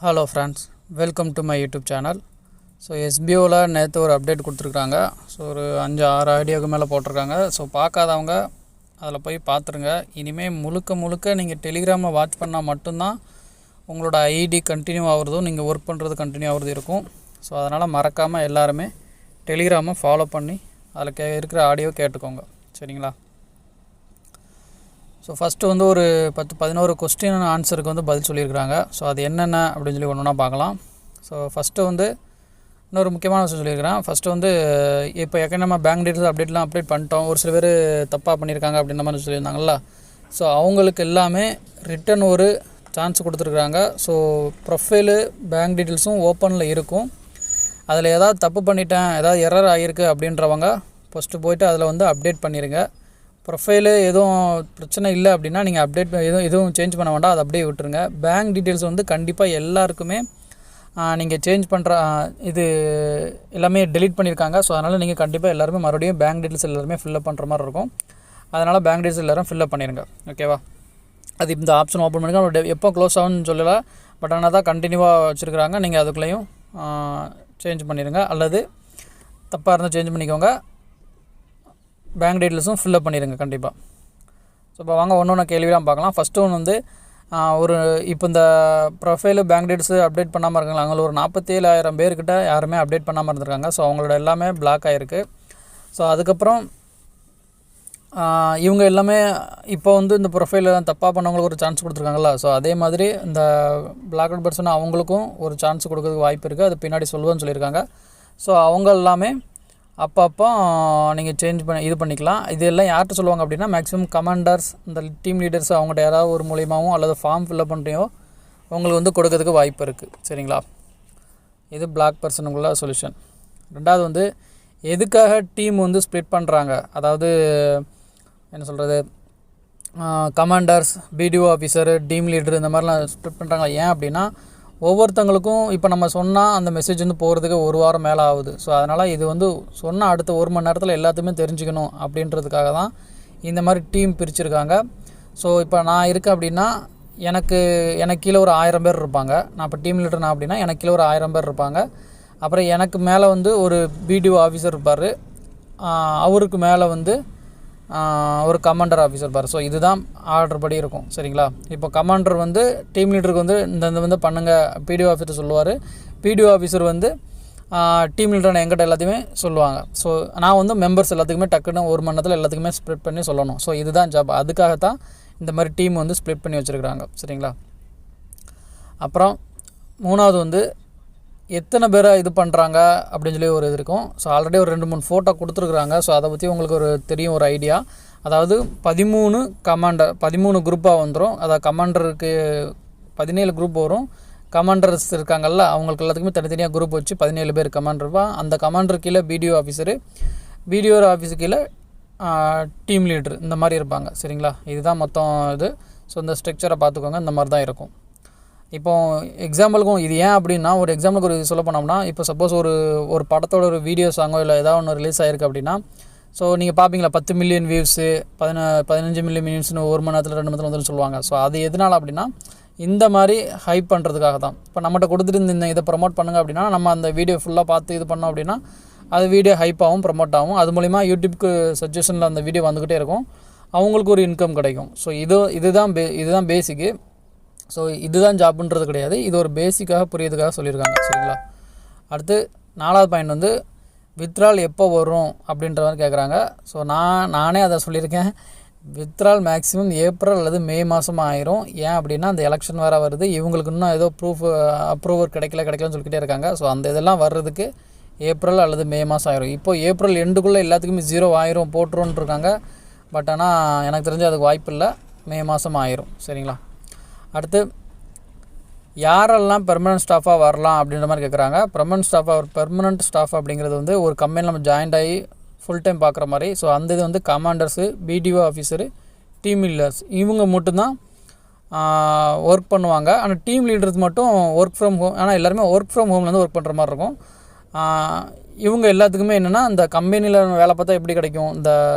Hello friends, welcome to my YouTube channel. So எஸ்பிஓவில் நேற்று ஒரு அப்டேட் கொடுத்துருக்குறாங்க. ஸோ ஒரு 5-6 ஐடியாவுக்கு மேலே போட்டிருக்காங்க. ஸோ பார்க்காதவங்க அதில் போய் பார்த்துருங்க. இனிமேல் முழுக்க நீங்கள் டெலிகிராமை வாட்ச் பண்ணால் மட்டும்தான் உங்களோட ஐடி கண்டினியூ ஆகுறதும் நீங்கள் ஒர்க் பண்ணுறது கண்டினியூ ஆகுறது இருக்கும். ஸோ அதனால் மறக்காமல் எல்லாருமே டெலிகிராமை ஃபாலோ பண்ணி அதில் இருக்கிற ஆடியோ கேட்டுக்கோங்க, சரிங்களா? ஸோ ஃபஸ்ட்டு வந்து ஒரு 10-11 கொஸ்டின் ஆன்சருக்கு வந்து பதில் சொல்லியிருக்கிறாங்க. ஸோ அது என்னென்ன அப்படின்னு சொல்லி ஒன்று ஒன்றா பார்க்கலாம். ஸோ ஃபஸ்ட்டு வந்து இன்னொரு முக்கியமான விஷயம் சொல்லியிருக்கிறேன். ஃபஸ்ட்டு வந்து இப்போ ஏற்கனவே நம்ம பேங்க் டீட்டெயில்ஸ் அப்டேட் பண்ணிட்டோம். ஒரு சில பேர் தப்பாக பண்ணியிருக்காங்க அப்படின்ற மாதிரி சொல்லியிருந்தாங்களா. ஸோ அவங்களுக்கு எல்லாமே ரிட்டன் ஒரு சான்ஸ் கொடுத்துருக்குறாங்க. ஸோ ப்ரொஃபைலு பேங்க் டீட்டெயில்ஸும் ஓப்பனில் இருக்கும். அதில் ஏதாவது தப்பு பண்ணிட்டேன், ஏதாவது எரர் ஆகிருக்கு அப்படின்றவங்க ஃபஸ்ட்டு போய்ட்டு அதில் வந்து அப்டேட் பண்ணிடுங்க. ப்ரொஃபைலு எதுவும் பிரச்சனை இல்லை அப்படின்னா நீங்கள் அப்டேட் எதுவும் சேஞ்ச் பண்ண வேண்டாம், அதை அப்படியே விட்டுருங்க. பேங்க் டீட்டெயில்ஸ் வந்து கண்டிப்பாக எல்லாருக்குமே நீங்கள் சேஞ்ச் பண்ணுற இது எல்லாமே டெலீட் பண்ணியிருக்காங்க. ஸோ அதனால் நீங்கள் கண்டிப்பாக எல்லாருமே மறுபடியும் பேங்க் டீட்டெயில்ஸ் எல்லாருமே ஃபில்லப் பண்ணுற மாதிரி இருக்கும். அதனால் பேங்க் டீட்டெயில்ஸ் எல்லோரும் ஃபில்லப் பண்ணிடுங்க, ஓகேவா? அது இந்த ஆப்ஷன் ஓப்பன் பண்ணிங்க. எப்போ க்ளோஸ் ஆகும்னு சொல்லலை, பட் ஆனால் தான் கண்டினியூவாக வச்சுருக்குறாங்க. நீங்கள் அதுக்குள்ளேயும் சேஞ்ச் பண்ணிடுங்க, அல்லது தப்பாக இருந்தால் சேஞ்ச் பண்ணிக்கோங்க. பேங்க் டீட்டெயில்ஸும் ஃபில்லப் பண்ணிடுங்க கண்டிப்பாக. ஸோ இப்போ வாங்க ஒன்று கேள்விலாம் பார்க்கலாம். ஃபஸ்ட்டு ஒன்று வந்து இப்போ இந்த ப்ரொஃபைலு பேங்க் டீட்டெயில்ஸு அப்டேட் பண்ணாமல் இருக்காங்களா, அவங்கள ஒரு 47,000 பேர்கிட்ட யாருமே அப்டேட் பண்ணாமல் இருந்திருக்காங்க. ஸோ அவங்களோட எல்லாமே பிளாக் ஆகிருக்கு. ஸோ அதுக்கப்புறம் இவங்க எல்லாமே இப்போ வந்து இந்த ப்ரொஃபைலில் தப்பாக பண்ணவங்களுக்கு ஒரு சான்ஸ் கொடுத்துருக்காங்களா. ஸோ அதே மாதிரி இந்த பிளாக்அவுட் பர்சன் அவங்களுக்கும் ஒரு சான்ஸ் கொடுக்கறதுக்கு வாய்ப்பு இருக்குது. அது பின்னாடி சொல்லுவேன்னு சொல்லியிருக்காங்க. ஸோ அவங்க எல்லாமே அப்போ நீங்கள் சேஞ்ச் இது பண்ணிக்கலாம். இது எல்லாம் யார்கிட்ட சொல்லுவாங்க அப்படின்னா மேக்ஸிமம் கமாண்டர்ஸ், இந்த டீம் லீடர்ஸ், அவங்கள்ட்ட யாராவது ஒரு மூலியமாகவும் அல்லது ஃபார்ம் ஃபில்லப் பண்ணுறியோ உங்களுக்கு வந்து கொடுக்கறதுக்கு வாய்ப்பு இருக்குது, சரிங்களா? இது பிளாக் பர்சனுக்குள்ள சொல்யூஷன். ரெண்டாவது வந்து எதுக்காக டீம் வந்து ஸ்ப்ளிட் பண்ணுறாங்க, அதாவது என்ன சொல்கிறது, commanders, BDO officer, team leader இந்த மாதிரிலாம் ஸ்ப்ளிட் பண்ணுறாங்க. ஏன் அப்படின்னா ஒவ்வொருத்தங்களுக்கும் இப்போ நம்ம சொன்னால் அந்த மெசேஜ் வந்து போகிறதுக்கு 1 வாரம் மேலே ஆகுது. ஸோ அதனால் இது வந்து சொன்னால் அடுத்த 1 மணி நேரத்தில் எல்லாத்தையுமே தெரிஞ்சுக்கணும் அப்படின்றதுக்காக தான் இந்த மாதிரி டீம் பிரிச்சுருக்காங்க. ஸோ இப்போ நான் இருக்கேன் அப்படின்னா எனக்கு கீழே ஒரு 1000 பேர் இருப்பாங்க. நான் இப்போ டீம் லீடர்னா அப்படின்னா எனக்கு கீழே ஒரு 1000 பேர் இருப்பாங்க. அப்புறம் எனக்கு மேலே வந்து ஒரு பிடிஓ ஆஃபீஸர் இருப்பார், அவருக்கு மேலே வந்து ஒரு கமாண்டர் ஆஃபீஸர் இருப்பார். ஸோ இதுதான் ஆர்டர் படி இருக்கும், சரிங்களா? இப்போ கமாண்டர் வந்து டீம் லீடருக்கு வந்து இந்த வந்து பண்ணுங்கள் பிடிஓ ஆஃபீஸர் சொல்லுவார். பிடிஓ ஆஃபீஸர் வந்து டீம் லீடரான எங்கிட்ட எல்லாத்தையுமே சொல்லுவாங்க. ஸோ நான் வந்து மெம்பர்ஸ் எல்லாத்துக்குமே டக்குன்னு 1 மணி நேரத்தில் எல்லாத்துக்குமே ஸ்ப்ளிட் பண்ணி சொல்லணும். ஸோ இதுதான் ஜாப். அதுக்காகத்தான் இந்த மாதிரி டீம் வந்து ஸ்ப்ளிட் பண்ணி வச்சுருக்குறாங்க, சரிங்களா? அப்புறம் 3வது வந்து எத்தனை பேரை இது பண்ணுறாங்க அப்படின்னு சொல்லி ஒரு இது இருக்கும். ஸோ ஆல்ரெடி ஒரு 2-3 ஃபோட்டோ கொடுத்துருக்குறாங்க. ஸோ அதை பற்றி உங்களுக்கு ஒரு தெரியும் ஒரு ஐடியா. அதாவது 13 குரூப்பாக வந்துடும். அதாவது கமாண்டருக்கு 17 குரூப் வரும். கமாண்டர்ஸ் இருக்காங்கல்ல, அவங்களுக்கு எல்லாத்துக்குமே தனித்தனியாக குரூப் வச்சு 17 பேர் கமாண்டர் இருப்பான். அந்த கமாண்டர் கீழே பிடிஓ ஆஃபீஸரு, பிடிஓ ஆஃபீஸு கீழே டீம் லீடர், இந்த மாதிரி இருப்பாங்க, சரிங்களா? இதுதான் மொத்தம் இது. ஸோ இந்த ஸ்ட்ரக்சரை பார்த்துக்கோங்க, இந்த மாதிரி தான் இருக்கும். இப்போ எக்ஸாம்பிளுக்கும் இது ஏன் அப்படின்னா, ஒரு எக்ஸாம்பிளுக்கு ஒரு சொல்ல போனோம்னா, இப்போ சப்போஸ் ஒரு படத்தோட ஒரு வீடியோ சாங்கோ இல்லை ஏதாவது ஒன்று ரிலீஸ் ஆகிருக்கு அப்படின்னா, ஸோ நீங்கள் பார்ப்பீங்களா 10 மில்லியன் வியூஸு, 15 மில்லியன் வியூஸ்னு 1 மணி நேரத்தில் 2 மணி நேரத்தில் வந்து சொல்லுவாங்க. ஸோ அது எதனால் அப்படின்னா இந்த மாதிரி ஹைப் பண்ணுறதுக்காக தான். இப்போ நம்மகிட்ட கொடுத்துட்டு இந்த இதை ப்ரமோட் பண்ணுங்கள் அப்படின்னா நம்ம அந்த வீடியோ ஃபுல்லாக பார்த்து இது பண்ணோம் அப்படின்னா அது வீடியோ ஹைப் ஆகும், ப்ரமோட் ஆகும். அது மூலிமா யூடியூப்க்கு சஜஷனில் அந்த வீடியோ வந்துக்கிட்டே இருக்கும், அவங்களுக்கு ஒரு இன்கம் கிடைக்கும். ஸோ இதுதான் பேசிக்கு. ஸோ இதுதான் ஜாப்புன்றது கிடையாது, இது ஒரு பேசிக்காக புரியறதுக்காக சொல்லியிருக்காங்க, சரிங்களா? அடுத்து 4வது பாயிண்ட் வந்து வித்ட்ரால் எப்போ வரும் அப்படின்ற மாதிரி கேட்குறாங்க. ஸோ நானே அதை சொல்லியிருக்கேன். வித்ட்ரால் மேக்ஸிமம் ஏப்ரல் அல்லது மே மாதம் ஆயிரும். ஏன் அப்படின்னா அந்த எலெக்ஷன் வேறு வருது, இவங்களுக்கு இன்னும் ஏதோ அப்ரூவர் கிடைக்கலன்னு சொல்லிக்கிட்டே இருக்காங்க. ஸோ அந்த இதெல்லாம் வர்றதுக்கு ஏப்ரல் அல்லது மே மாதம் ஆயிரும். இப்போ ஏப்ரல் எண்டுக்குள்ளே எல்லாத்துக்குமே 0 ஆயிரும் போட்டுருன்னு இருக்காங்க. பட் ஆனால் எனக்கு தெரிஞ்சு அதுக்கு வாய்ப்பு இல்லை, மே மாதம் ஆயிரும், சரிங்களா? அடுத்து யாரெல்லாம் பெர்மனன்ட் ஸ்டாஃபாக வரலாம் அப்படின்ற மாதிரி கேட்குறாங்க. பெர்மனன்ட் ஸ்டாஃப் அப்படிங்கிறது வந்து ஒரு கம்பெனியில் நம்ம ஜாயின்ட் ஆகி ஃபுல் டைம் பார்க்குற மாதிரி. ஸோ அந்த இது வந்து கமாண்டர்ஸு, பிடிஓ ஆஃபீஸரு, டீம் லீடர்ஸ் இவங்க மட்டும்தான் ஒர்க் பண்ணுவாங்க. ஆனால் டீம் லீடர்ஸ் மட்டும் ஒர்க் ஃப்ரம் ஹோம், ஆனால் எல்லாருமே ஒர்க் ஃப்ரம் ஹோம்லேருந்து ஒர்க் பண்ணுற மாதிரி இருக்கும். இவங்க எல்லாத்துக்குமே என்னென்னா இந்த கம்பெனியில் வேலை பார்த்தா எப்படி கிடைக்கும், இந்த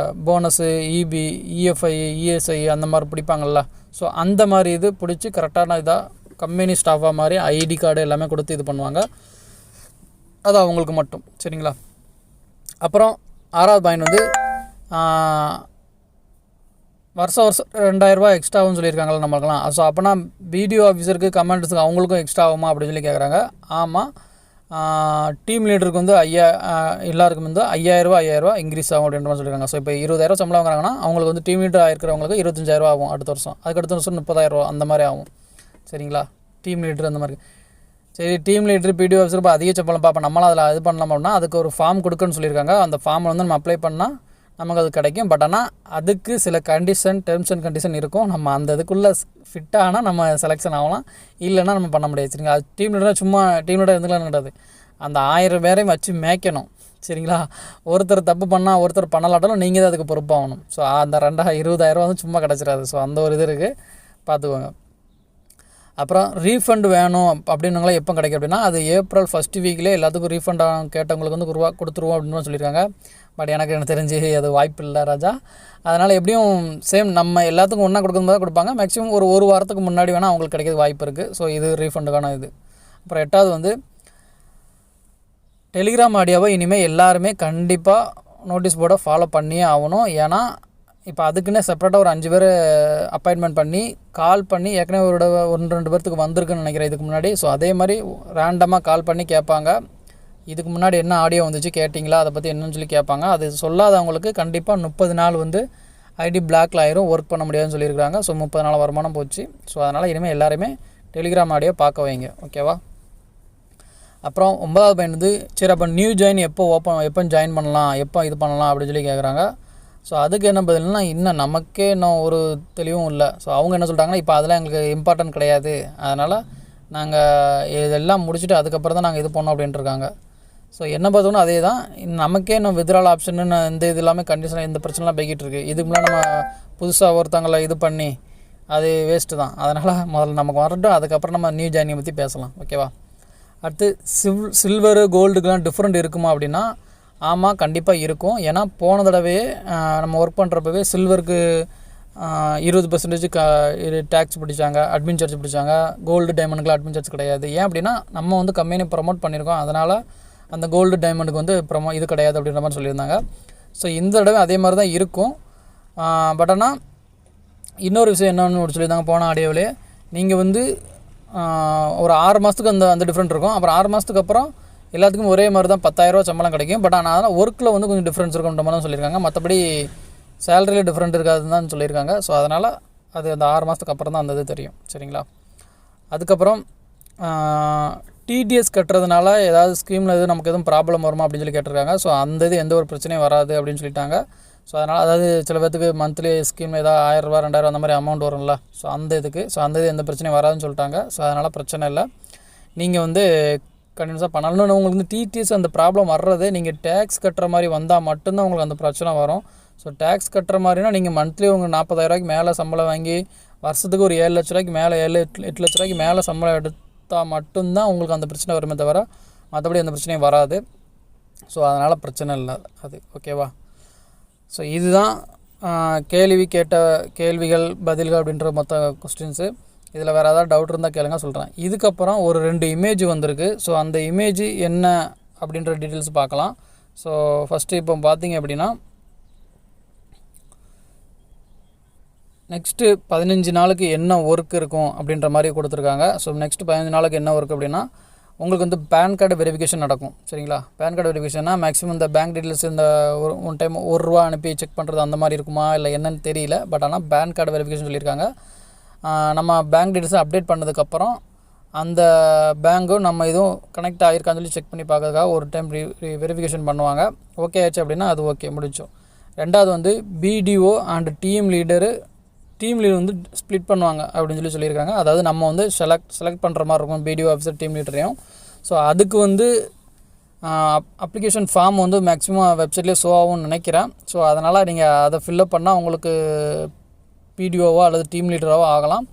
போனஸு, இஎஃப்ஐ, இஎஸ்ஐ அந்த மாதிரி பிடிப்பாங்கள்ல. ஸோ அந்த மாதிரி இது பிடிச்சி கரெக்டான இதாக கம்பெனி ஸ்டாஃபாக மாதிரி ஐடி கார்டு எல்லாமே கொடுத்து இது பண்ணுவாங்க. அது அவங்களுக்கு மட்டும். சரிங்களா. அப்புறம் 6வது பாயிண்ட் வந்து வருஷம் 2000 எக்ஸ்ட்ராவும் சொல்லியிருக்காங்களா நம்மளுக்கெல்லாம். ஸோ அப்போனா பிடிஓ ஆஃபீஸருக்கு கமாண்டர்ஸுக்கு அவங்களுக்கும் எக்ஸ்ட்ரா ஆகுமா அப்படின்னு சொல்லி கேட்குறாங்க. ஆமாம், டீம் லீடருக்கு வந்து எல்லாருக்கும் வந்து 5000 இன்க்ரீஸ் ஆகும் அப்படின்ற மாதிரி சொல்லியிருக்காங்க. ஸோ இப்போ 20,000 சம்பளம் வாங்குறாங்கன்னா அவங்களுக்கு வந்து டீம் லீடர் இருக்கிறவங்களுக்கு 25,000 ஆகும் அடுத்த வருஷம். அதுக்கடுத்த வருஷம் 30,000 அந்த மாதிரி ஆகும். சரிங்களா. டீம் லீடர் அந்த மாதிரி. சரி, டீம் லீடர் பிடிஓ ஆஃபீஸர் இப்போ அதிக சம்பளம் பார்ப்போம், நம்மளால் அதில் இது பண்ணலாம் அப்படின்னா அதுக்கு ஒரு ஃபார்ம் கொடுக்குன்னு சொல்லியிருக்காங்க. அந்த ஃபார்மை வந்து நம்ம அப்ளை பண்ணால் நமக்கு அது கிடைக்கும். பட் ஆனால் அதுக்கு சில டேர்ம்ஸ் அண்ட் கண்டிஷன் இருக்கும். நம்ம அந்த இதுக்குள்ளே ஃபிட் ஆனால் நம்ம செலெக்ஷன் ஆகலாம், இல்லைன்னா நம்ம பண்ண முடியாது. சரிங்களா. அது டீம் லீடராக சும்மா டீம் லீடர் இருந்துக்கலாம் கிடையாது. அந்த 1000 பேரையும் வச்சு மேய்க்கணும். சரிங்களா. ஒருத்தர் தப்பு பண்ணால் ஒருத்தர் பண்ணலாட்டாலும் நீங்கள் தான் அதுக்கு பொறுப்பாகணும். ஸோ அந்த 20,000 வந்து சும்மா கிடச்சிடாது. ஸோ அந்த ஒரு இது இருக்குது, பார்த்துக்கோங்க. அப்புறம் ரீஃபண்ட் வேணும் அப்படின்னுங்களாம் எப்போ கிடைக்கும் அப்படின்னா அது ஏப்ரல் 1st வீக்லேயே எல்லாத்துக்கும் ரீஃபண்ட் கேட்டவங்களுக்கு வந்து கொடுத்துருவோம் அப்படின்னு சொல்லியிருக்காங்க. பட் எனக்கு தெரிஞ்சு அது வாய்ப்பு இல்லை ராஜா. அதனால் எப்படியும் சேம் நம்ம எல்லாத்துக்கும் ஒன்றா கொடுக்கும்போது தான் கொடுப்பாங்க. மேக்ஸிமம் ஒரு வாரத்துக்கு முன்னாடி வேணால் அவங்களுக்கு கிடைக்கிறது வாய்ப்பு இருக்குது. ஸோ இது ரீஃபண்டுக்கான இது. அப்புறம் 8வது வந்து டெலிகிராம் ஆடியோவை இனிமேல் எல்லாருமே கண்டிப்பாக நோட்டீஸ் போர்டை ஃபாலோ பண்ணியே ஆகணும். ஏன்னா இப்போ அதுக்குன்னே செப்பரேட்டாக ஒரு 5 பேர் அப்பாயின்மெண்ட் பண்ணி கால் பண்ணி ஏற்கனவே 1-2 பேர்த்துக்கு வந்திருக்குன்னு நினைக்கிறேன் இதுக்கு முன்னாடி. ஸோ அதே மாதிரி ரேண்டமாக கால் பண்ணி கேட்பாங்க, இதுக்கு முன்னாடி என்ன ஆடியோ வந்துச்சு கேட்டிங்களா, அதை பற்றி என்னன்னு சொல்லி கேட்பாங்க. அது சொல்லாதவங்களுக்கு கண்டிப்பாக 30 நாள் வந்து ஐடி பிளாக்ல ஆயிரும், ஒர்க் பண்ண முடியாதுன்னு சொல்லியிருக்காங்க. ஸோ 30 நாள் வருமானம் போச்சு. ஸோ அதனால் இனிமேல் எல்லாருமே டெலிகிராம் ஆடியோ பார்க்க வைங்க. ஓகேவா. அப்புறம் 9வது பாயிண்ட் வந்து சரி அப்போ நியூ ஜாயின் எப்போ ஜாயின் பண்ணலாம், எப்போ இது பண்ணலாம் அப்படின்னு சொல்லி கேட்குறாங்க. ஸோ அதுக்கு என்ன பதில்னா இன்னும் நமக்கே இன்னும் ஒரு தெளிவும் இல்லை. ஸோ அவங்க என்ன சொல்கிறாங்கன்னா இப்போ அதெல்லாம் எங்களுக்கு இம்பார்ட்டன்ட் கிடையாது, அதனால் நாங்கள் இதெல்லாம் முடிச்சுட்டு அதுக்கப்புறம் தான் நாங்கள் இது பண்ணோம் அப்படின்ட்டு இருக்காங்க. ஸோ என்ன பார்த்தோன்னா அதே தான், நமக்கே இன்னும் வித்ட்ரால் ஆப்ஷன்னு இந்த இது எல்லாமே கண்டிஷனாக இந்த பிரச்சனைலாம் போய்கிட்டு இருக்குது. இதுக்கு முன்னாடி நம்ம புதுசாக ஒருத்தங்களை இது பண்ணி அது வேஸ்ட்டு தான். அதனால் முதல்ல நமக்கு வரட்டும், அதுக்கப்புறம் நம்ம நியூ ஜாயினிங்கை பற்றி பேசலாம். ஓகேவா. அடுத்து சில்வரு கோல்டுக்கெலாம் டிஃப்ரெண்ட் இருக்குமா அப்படின்னா ஆமாம், கண்டிப்பாக இருக்கும். ஏன்னா போன தடவையே நம்ம ஒர்க் பண்ணுறப்பவே சில்வருக்கு 20% டேக்ஸ் பிடிச்சாங்க, அட்மின் சார்ஜ் பிடிச்சாங்க. கோல்டு டைமண்டுக்குலாம் அட்மின் சார்ஜ் கிடையாது. ஏன் அப்படின்னா நம்ம வந்து கம்பெனி ப்ரமோட் பண்ணியிருக்கோம், அதனால் அந்த கோல்டு டைமண்டுக்கு வந்து இது கிடையாது அப்படின்ற மாதிரி சொல்லியிருந்தாங்க. ஸோ இந்த தடவை அதே மாதிரி தான் இருக்கும். பட் ஆனால் இன்னொரு விஷயம் என்னென்னு சொல்லியிருந்தாங்க போன ஆடியோவிலே, நீங்கள் வந்து ஒரு 6 மாதத்துக்கு அந்த டிஃப்ரெண்ட் இருக்கும். அப்புறம் 6 மாதத்துக்கு அப்புறம் எல்லாத்துக்கும் ஒரே மாதிரி தான் 10,000 சம்பளம் கிடைக்கும். பட் ஆனால் அதனால் ஒர்க்கில் வந்து கொஞ்சம் டிஃப்ரென்ஸ் இருக்குன்ற மாதிரி தான் சொல்லியிருக்காங்க. மற்றபடி சேலரியில் டிஃப்ரெண்ட் இருக்காதுன்னு தான் சொல்லியிருக்காங்க. ஸோ அதனால் அது அந்த 6 மாதத்துக்கு அப்புறம் தான் அந்த இது தெரியும். சரிங்களா. அதுக்கப்புறம் டிடிஎஸ் கட்டுறதுனால ஏதாவது ஸ்கீமில் நமக்கு எதுவும் ப்ராப்ளம் வருமா அப்படின்னு சொல்லி கேட்டிருக்காங்க. ஸோ அந்த இது எந்த ஒரு பிரச்சனையும் வராது அப்படின்னு சொல்லிட்டாங்க. ஸோ அதனால் அதாவது சில பேர்த்துக்கு மந்த்லி ஸ்கீமில் ஏதாவது 1000 ரூபா 2000 அந்த மாதிரி அமௌண்ட் வரும்ல. ஸோ அந்த இது எந்த பிரச்சனையும் வராதுன்னு சொல்லிட்டாங்க. ஸோ அதனால் பிரச்சனை இல்லை, நீங்கள் வந்து கண்டினியூஸாக பண்ணலாம். உங்களுக்கு வந்து டிடிஎஸ் அந்த ப்ராப்ளம் வர்றது நீங்கள் டேக்ஸ் கட்டுற மாதிரி வந்தால் மட்டும்தான் உங்களுக்கு அந்த பிரச்சனை வரும். ஸோ டேக்ஸ் கட்டுற மாதிரினா நீங்கள் மந்த்லி உங்களுக்கு 40,000 மேலே சம்பளம் வாங்கி வருஷத்துக்கு ஒரு 7 லட்ச ரூபாய்க்கு மேலே 7-8 லட்ச ரூபாய்க்கு மேலே சம்பளம் எடுத்தால் மட்டும்தான் உங்களுக்கு அந்த பிரச்சனை வருமே தவிர மற்றபடி அந்த பிரச்சனையும் வராது. ஸோ அதனால் பிரச்சனை இல்லை அது. ஓகேவா. ஸோ இதுதான் கேட்ட கேள்விகள் பதில்கள் அப்படின்ற மொத்த கொஸ்டின்ஸு. இதில் வேறு ஏதாவது டவுட் இருந்தால் கேளுங்க, சொல்கிறேன். இதுக்கப்புறம் ஒரு 2 இமேஜ் வந்திருக்கு. ஸோ அந்த இமேஜ் என்ன அப்படின்ற டீட்டெயில்ஸ் பார்க்கலாம். ஸோ ஃபஸ்ட்டு இப்போ பார்த்தீங்க அப்படின்னா நெக்ஸ்ட்டு 15 நாளுக்கு என்ன ஒர்க் இருக்கும் அப்படின்ற மாதிரி கொடுத்துருக்காங்க. ஸோ நெக்ஸ்ட்டு 15 நாளுக்கு என்ன ஒர்க் அப்படின்னா உங்களுக்கு வந்து பேன் கார்டு வெரிஃபிகேஷன் நடக்கும். சரிங்களா. பேன் கார்டு வெரிஃபிகேஷன்னா மேக்ஸிமம் இந்த பேங்க் டீட்டெயில்ஸ் இந்த ஒன் டைம் ₹1 அனுப்பி செக் பண்ணுறது அந்த மாதிரி இருக்குமா இல்லை என்னன்னு தெரியல. பட் ஆனால் பேன் கார்டு வெரிஃபிகேஷன் சொல்லியிருக்காங்க. நம்ம பேங்க் டீட்டெயில்ஸை அப்டேட் பண்ணதுக்கப்புறம் அந்த பேங்க்கும் நம்ம இதுவும் கனெக்ட் ஆகிருக்கான்னு சொல்லி செக் பண்ணி பார்க்கறதுக்காக ஒரு டைம் வெரிஃபிகேஷன் பண்ணுவாங்க. ஓகே ஆச்சு அப்படின்னா அது ஓகே முடிச்சோம். 2வது வந்து பிடிஓ அண்ட் டீம் லீடர் வந்து ஸ்ப்ளிட் பண்ணுவாங்க அப்படின்னு சொல்லியிருக்காங்க. அதாவது நம்ம வந்து செலக்ட் பண்ணுற மாதிரி இருக்கும் பிடிஓ ஆஃபீஸர் டீம் லீடரையும். ஸோ அதுக்கு வந்து அப்ளிகேஷன் ஃபார்ம் வந்து மேக்ஸிமம் வெப்சைட்லேயே ஷோ ஆகும்னு நினைக்கிறேன். ஸோ அதனால் நீங்கள் அதை ஃபில்லப் பண்ணால் உங்களுக்கு பிடிஓவோ அல்லது டீம் லீடராகவோ ஆகலாம்.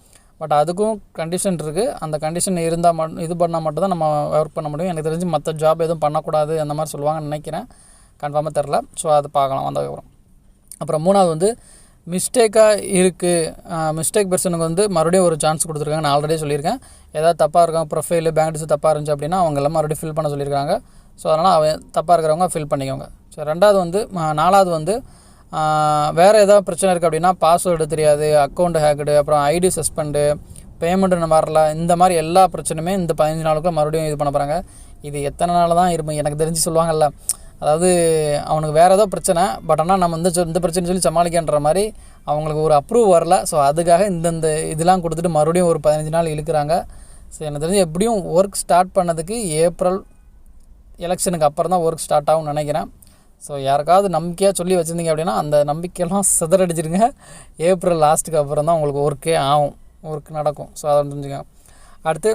பட் அதுக்கும் கண்டிஷன் இருக்குது. அந்த கண்டிஷன் இருந்தால் இது பண்ணால் மட்டும்தான் நம்ம ஒர்க் பண்ண முடியும். எனக்கு தெரிஞ்சு மற்ற ஜாப் எதுவும் பண்ணக்கூடாது அந்த மாதிரி சொல்லுவாங்கன்னு நினைக்கிறேன், கன்ஃபார்மாக தெரில. ஸோ அது பார்க்கலாம் வந்ததுக்கப்புறம். அப்புறம் 3வது வந்து மிஸ்டேக்காக இருக்குது, மிஸ்டேக் பர்சனுக்கு வந்து மறுபடியும் ஒரு சான்ஸ் கொடுத்துருக்காங்க. நான் ஆல்ரெடி சொல்லியிருக்கேன். ஏதாவது தப்பாக இருக்காங்க, ப்ரொஃபைலு பேங்க் டீட்டெயில்ஸ் தப்பாக இருந்துச்சு அப்படின்னா அவங்கெல்லாம் மறுபடியும் ஃபில் பண்ண சொல்லியிருக்காங்க. ஸோ அதனால் அவன் தப்பாக இருக்கிறவங்க ஃபில் பண்ணிக்கோங்க. ஸோ 4வது வந்து வேறு ஏதாவது பிரச்சனை இருக்குது அப்படின்னா பாஸ்வேர்டு தெரியாது, அக்கௌண்ட் ஹேக்கடு, அப்புறம் ஐடி சஸ்பெண்டு, பேமெண்ட்டு வரல, இந்த மாதிரி எல்லா பிரச்சனையுமே இந்த 15 நாளுக்குள்ள மறுபடியும் இது பண்ண போகிறாங்க. இது எத்தனை நாள் தான் இருக்கும் எனக்கு தெரிஞ்சு சொல்லுவாங்கல்ல, அதாவது அவனுக்கு வேறு ஏதோ பிரச்சனை, பட் ஆனால் நம்ம இந்த பிரச்சனை சொல்லி சமாளிக்கன்ற மாதிரி அவங்களுக்கு ஒரு அப்ரூவ் வரல. ஸோ அதுக்காக இந்த இதெல்லாம் கொடுத்துட்டு மறுபடியும் ஒரு 15 நாள் இழுக்கிறாங்க. ஸோ எனக்கு தெரிஞ்சு எப்படியும் ஒர்க் ஸ்டார்ட் பண்ணதுக்கு ஏப்ரல் எலெக்ஷனுக்கு அப்புறம் தான் ஒர்க் ஸ்டார்ட் ஆகும்னு நினைக்கிறேன். ஸோ யாருக்காவது நம்பிக்கையாக சொல்லி வச்சுருந்தீங்க அப்படின்னா அந்த நம்பிக்கையெல்லாம் சிதறடிச்சிருங்க. ஏப்ரல் லாஸ்ட்டுக்கு அப்புறம் தான் உங்களுக்கு ஒர்க்கே ஆகும், ஒர்க் நடக்கும். ஸோ அதை தெரிஞ்சுங்க. அடுத்து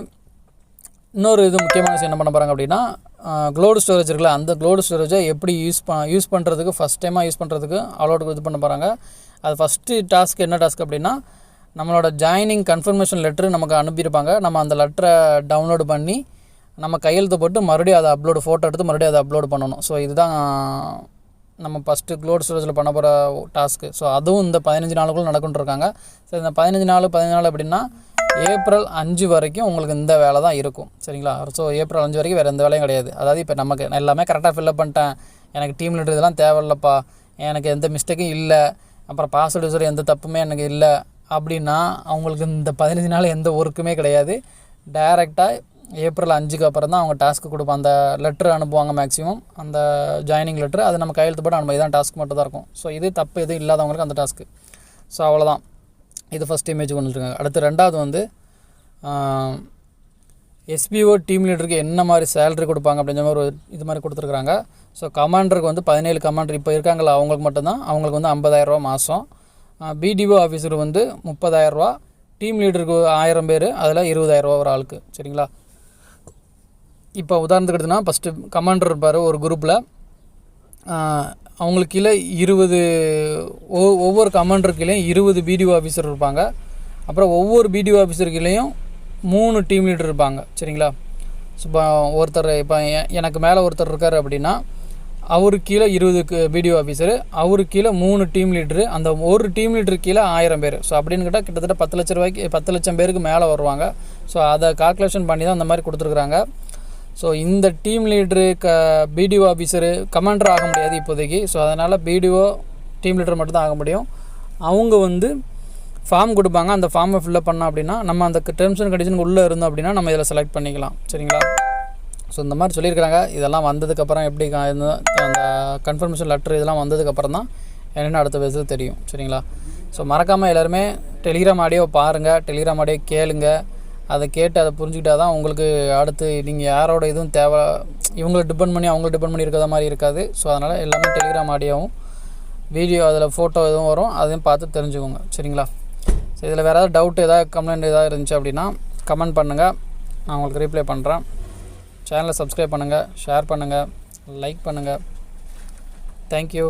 இன்னொரு இது முக்கியமான விஷயம் என்ன பண்ண போகிறாங்க அப்படின்னா, க்ளவுட் ஸ்டோரேஜ் இருக்குல்ல, அந்த க்ளவுட் ஸ்டோரேஜை எப்படி யூஸ் பண்ணுறதுக்கு ஃபஸ்ட் டைமாக யூஸ் பண்ணுறதுக்கு அலோட் இது பண்ண போகிறாங்க. அது ஃபஸ்ட்டு டாஸ்க் என்ன டாஸ்க் அப்படின்னா, நம்மளோட ஜாயினிங் கன்ஃபர்மேஷன் லெட்ரு நமக்கு அனுப்பியிருப்பாங்க. நம்ம அந்த லெட்டரை டவுன்லோடு பண்ணி நம்ம கையெழுத்து போட்டு மறுபடியும் அதை ஃபோட்டோ எடுத்து மறுபடியும் அதை அப்லோட் பண்ணணும். ஸோ இதுதான் நம்ம ஃபஸ்ட்டு க்ளவுட் ஸ்டோரேஜில் பண்ண போகிற டாஸ்க்கு. ஸோ அதுவும் இந்த 15 நாளுக்குள்ளே நடக்குன்ட்ருக்காங்க. ஸோ இந்த 15 நாள் அப்படின்னா ஏப்ரல் 5 வரைக்கும் உங்களுக்கு இந்த வேலை தான் இருக்கும். சரிங்களா? ஸோ ஏப்ரல் 5 வரைக்கும் வேறு எந்த வேலையும் கிடையாது. அதாவது இப்போ நமக்கு நான் எல்லாமே கரெக்டாக ஃபில்லப் பண்ணிட்டேன், எனக்கு டீம் லீடர் இதெல்லாம் தேவையில்லப்பா, எனக்கு எந்த மிஸ்டேக்கும் இல்லை, அப்புறம் பாஸ்வேர்டு யூஸர் எந்த தப்புமே எனக்கு இல்லை அப்படின்னா அவங்களுக்கு இந்த 15 நாள் எந்த ஒர்க்குமே கிடையாது. டைரெக்டாக ஏப்ரல் 5க்கு அப்புறம் தான் அவங்க டாஸ்க்கு கொடுப்பாங்க. அந்த லெட்ரு அனுப்புவாங்க மேக்ஸிமம், அந்த ஜாயினிங் லெட்ரு, அது நம்ம கையெழுத்து போட்டு அனுப்பி தான் டாஸ்க் மட்டும் தான் இருக்கும். ஸோ இது தப்பு எதுவும் இல்லாதவங்களுக்கு அந்த டாஸ்க்கு. ஸோ அவ்வளோதான். இது ஃபஸ்ட் இமேஜ் கொண்டு வந்துருக்காங்க. அடுத்து 2வது வந்து எஸ்பிஓ டீம் லீடருக்கு என்ன மாதிரி சேலரி கொடுப்பாங்க அப்படின்ற மாதிரி ஒரு இது மாதிரி கொடுத்துருக்குறாங்க. ஸோ கமாண்டருக்கு வந்து 17 கமாண்டர் இப்போ இருக்காங்களா அவங்களுக்கு மட்டும்தான், அவங்களுக்கு வந்து 50,000 மாதம். பிடிஓ ஆஃபீஸருக்கு வந்து 30,000, டீம் லீடருக்கு 1000 பேர், அதில் 20,000 ஒரு ஆளுக்கு. சரிங்களா? இப்போ உதாரணத்துக்கு எடுத்துனா ஃபஸ்ட்டு கமாண்டர் இருப்பார் ஒரு குரூப்பில், அவங்களுக்கு கீழே 20 ஒவ்வொரு கமாண்டர் கீழேயும் 20 பிடிஓ ஆஃபீஸர் இருப்பாங்க. அப்புறம் ஒவ்வொரு பிடிஓ ஆஃபீஸர் கீழேயும் 3 டீம் லீடர் இருப்பாங்க. சரிங்களா? ஸோ இப்போ ஒருத்தர் இப்போ எனக்கு மேலே ஒருத்தர் இருக்கார் அப்படின்னா அவருக்கு கீழே 20 பிடிஓ ஆஃபீஸரு, அவருக்கு கீழே 3 டீம் லீடரு, அந்த ஒரு டீம் லீடருக்கு கீழே 1000 பேர். ஸோ அப்படின்னு கேட்டால் கிட்டத்தட்ட 10 லட்ச ரூபாய்க்கு 10 லட்சம் பேருக்கு மேலே வருவாங்க. ஸோ அதை கால்குலேஷன் பண்ணி தான் அந்த மாதிரி கொடுத்துருக்குறாங்க. ஸோ இந்த team leader BDO officer commander ஆக முடியாது இப்போதைக்கு. ஸோ அதனால் பிடிஓ டீம் லீடர் மட்டும்தான் ஆக முடியும். அவங்க வந்து ஃபார்ம் கொடுப்பாங்க. அந்த ஃபார்மை ஃபில்லப் பண்ணோம் அப்படின்னா நம்ம அந்த டெர்ம்ஸ் அண்ட் கண்டிஷனுக்கு உள்ளே இருந்தோம் அப்படின்னா நம்ம இதில் செலக்ட் பண்ணிக்கலாம். சரிங்களா? ஸோ இந்த மாதிரி சொல்லியிருக்கிறாங்க. இதெல்லாம் வந்ததுக்கப்புறம் எப்படி அந்த கன்ஃபர்மேஷன் லெட்ரு இதெல்லாம் வந்ததுக்கப்புறம் தான் என்னென்ன அடுத்த பேசுறது தெரியும். சரிங்களா? ஸோ மறக்காமல் எல்லாருமே டெலிகிராம் ஆடியோ பாருங்கள், டெலிகிராம் ஆடியோ கேளுங்க. அதை கேட்டு அதை புரிஞ்சுக்கிட்டா தான் உங்களுக்கு அடுத்து நீங்கள் யாரோட இதுவும் தேவை, இவங்களை டிபெண்ட் பண்ணி அவங்கள டிபெண்ட் பண்ணி இருக்கிற மாதிரி இருக்காது. ஸோ அதனால் எல்லாமே டெலிகிராம் ஆடியோவும் வீடியோ அதில் ஃபோட்டோ எதுவும் வரும், அதையும் பார்த்து தெரிஞ்சுக்கோங்க. சரிங்களா? ஸோ இதில் வேறு ஏதாவது டவுட் ஏதாவது கம்ப்ளைண்ட் ஏதாவது இருந்துச்சு அப்படின்னா கமெண்ட் பண்ணுங்கள், நான் உங்களுக்கு ரீப்ளை பண்ணுறேன். சேனலை சப்ஸ்கிரைப் பண்ணுங்கள், ஷேர் பண்ணுங்கள், லைக் பண்ணுங்கள். தேங்க்யூ.